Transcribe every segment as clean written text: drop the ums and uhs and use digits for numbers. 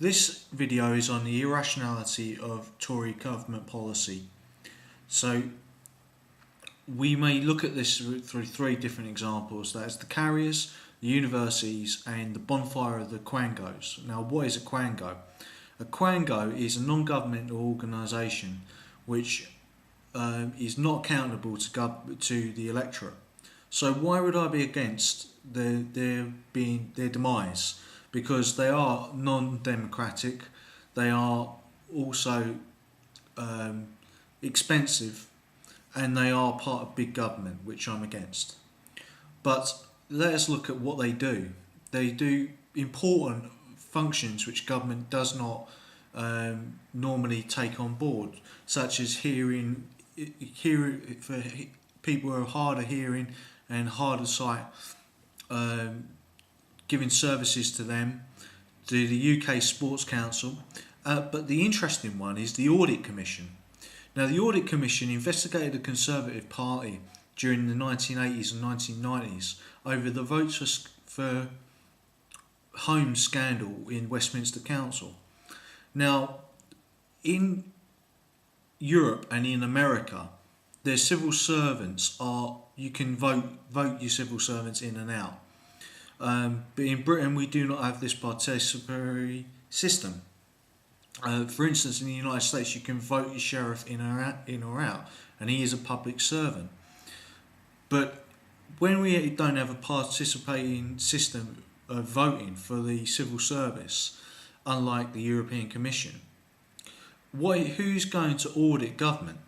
This video is on the irrationality of Tory government policy. So we may look at this through three different examples. That is the carriers, the universities and the bonfire of the Quangos. Now, what is a Quango? A Quango is a non-governmental organisation which is not accountable to the electorate. So why would I be against their demise? Because they are non-democratic, they are also expensive, and they are part of big government, which I'm against. But let us look at what they do. They do important functions which government does not normally take on board, such as hearing for people who are hard of hearing and hard of sight, giving services to them, to the UK Sports Council. But the interesting one is the Audit Commission. Now, the Audit Commission investigated the Conservative Party during the 1980s and 1990s over the votes for home scandal in Westminster Council. Now, in Europe and in America, their civil servants you can vote your civil servants in and out. But in Britain, we do not have this participatory system. For instance, in the United States, you can vote your sheriff in or out, and he is a public servant. But when we don't have a participating system of voting for the civil service, unlike the European Commission, who's going to audit government?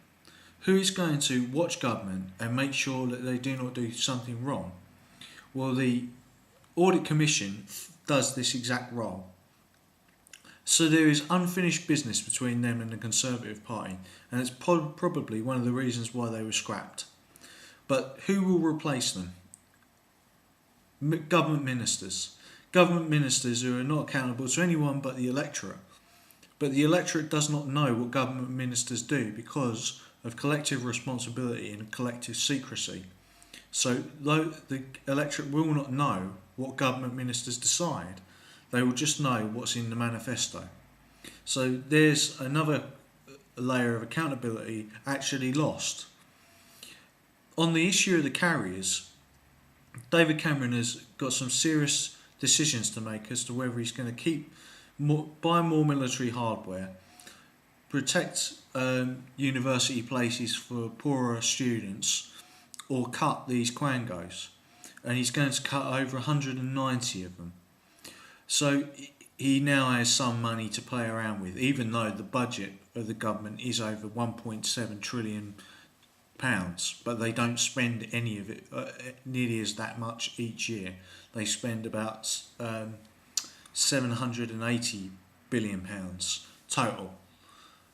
Who is going to watch government and make sure that they do not do something wrong? Well, the Audit Commission does this exact role. So there is unfinished business between them and the Conservative Party, and it's probably one of the reasons why they were scrapped. But who will replace them? Government ministers. Government ministers who are not accountable to anyone but the electorate. But the electorate does not know what government ministers do because of collective responsibility and collective secrecy. So though the electorate will not know what government ministers decide, they will just know what's in the manifesto. So there's another layer of accountability actually lost. On the issue of the carriers, David Cameron has got some serious decisions to make as to whether he's going to buy more military hardware, protect university places for poorer students, or cut these Quangos. And he's going to cut over 190 of them. So he now has some money to play around with, even though the budget of the government is over £1.7 trillion, but they don't spend any of it nearly as that much each year. They spend about £780 billion total.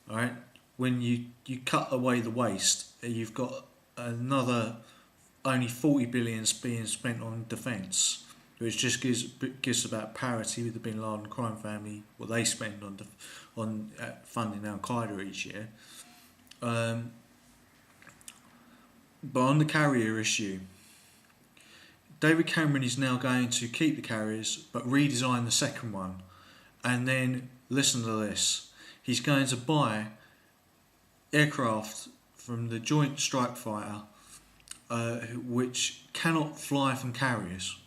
All right. When you cut away the waste, you've got another only 40 billion being spent on defence, which just gives about parity with the Bin Laden crime family, what they spend on funding Al Qaeda each year. But on the carrier issue, David Cameron is now going to keep the carriers but redesign the second one, and then listen to this, he's going to buy aircraft from the Joint Strike Fighter which cannot fly from carriers.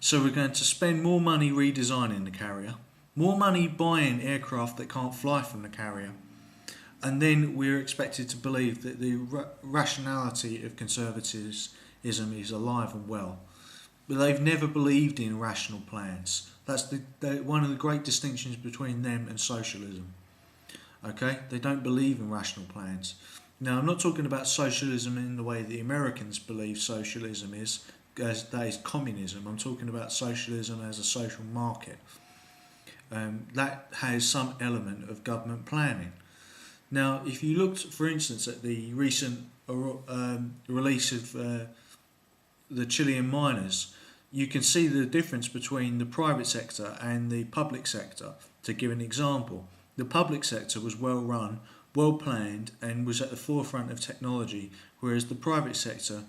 So we're going to spend more money redesigning the carrier, more money buying aircraft that can't fly from the carrier, and then we're expected to believe that the rationality of conservatism is alive and well. But they've never believed in rational plans. That's one of the great distinctions between them and socialism. Okay, they don't believe in rational plans. Now, I'm not talking about socialism in the way the Americans believe socialism is, as that is communism. I'm talking about socialism as a social market. That has some element of government planning. Now, if you looked, for instance, at the recent release of the Chilean miners, you can see the difference between the private sector and the public sector. To give an example, the public sector was well run, well planned, and was at the forefront of technology, whereas the private sector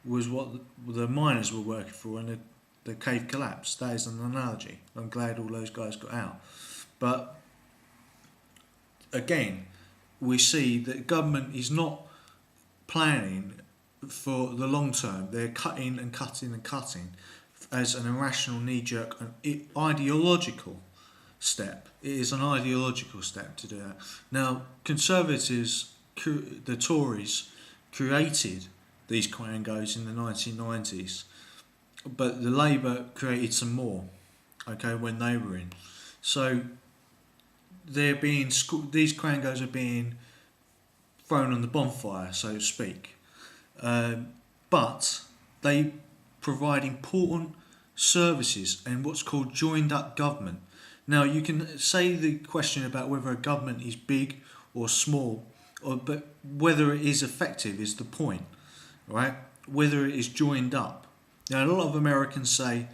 was what the miners were working for, and the cave collapsed. That is an analogy. I'm glad all those guys got out. But again, we see that government is not planning for the long term. They're cutting and cutting and cutting as an irrational, knee-jerk, and ideological step. It is an ideological step to do that. Now, Conservatives, the Tories, created these Quangos in the 1990s, but the Labour created some more, okay, when they were in. So they're being these Quangos are being thrown on the bonfire, so to speak. But they provide important services and what's called joined up government. Now, you can say the question about whether a government is big or small, but whether it is effective is the point, right? Whether it is joined up. Now, a lot of Americans say,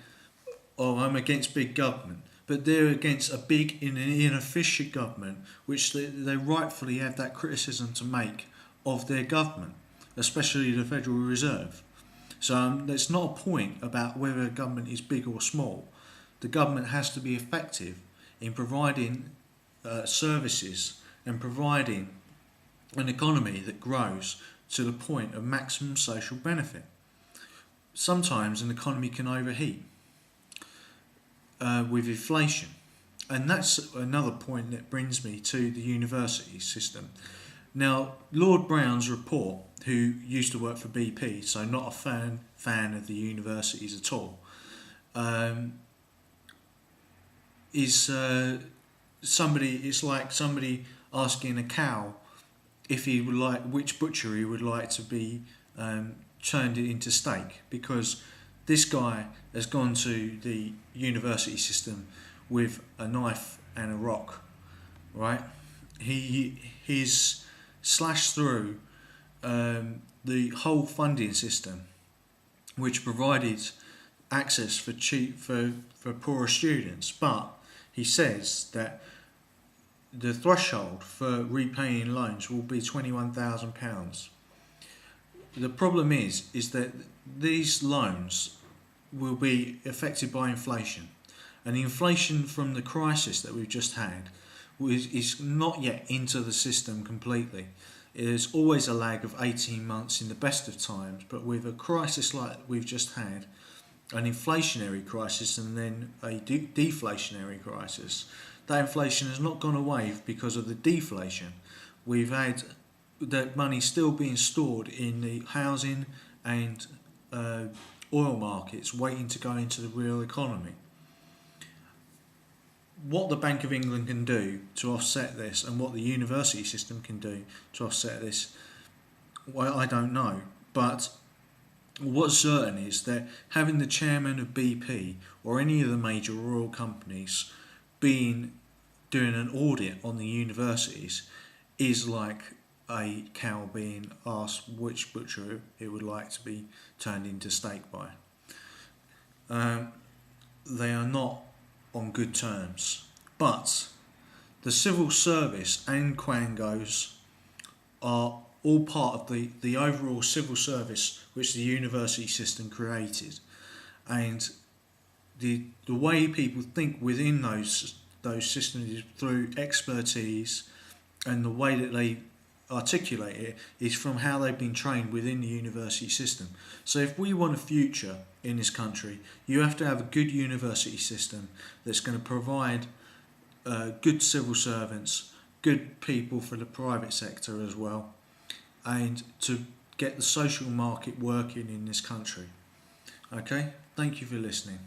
"Oh, I'm against big government," but they're against a big and inefficient government, which they rightfully have that criticism to make of their government, especially the Federal Reserve. So there's not a point about whether a government is big or small. The government has to be effective in providing services and providing an economy that grows to the point of maximum social benefit. Sometimes an economy can overheat with inflation, and that's another point that brings me to the university system. Now, Lord Brown's report, who used to work for BP, so not a fan of the universities at all, is somebody. It's like somebody asking a cow if he would like which butcher he would like to be turned into steak, because this guy has gone to the university system with a knife and a rock, right? He's slashed through the whole funding system, which provided access for poorer students. But he says that the threshold for repaying loans will be £21,000. The problem is that these loans will be affected by inflation, and the inflation from the crisis that we've just had is not yet into the system completely. There's always a lag of 18 months in the best of times, but with a crisis like we've just had, an inflationary crisis and then a deflationary crisis, that inflation has not gone away because of the deflation. We've had that money still being stored in the housing and oil markets waiting to go into the real economy. What the Bank of England can do to offset this and what the university system can do to offset this, well, I don't know. But what's certain is that having the chairman of BP or any of the major oil companies doing an audit on the universities is like a cow being asked which butcher it would like to be turned into steak by. They are not on good terms, but the civil service and Quangos are all part of the overall civil service which the university system created, and the way people think within those systems is through expertise, and the way that they articulate it is from how they've been trained within the university system. So if we want a future in this country, you have to have a good university system that's going to provide good civil servants, good people for the private sector as well, and to get the social market working in this country. Okay, thank you for listening.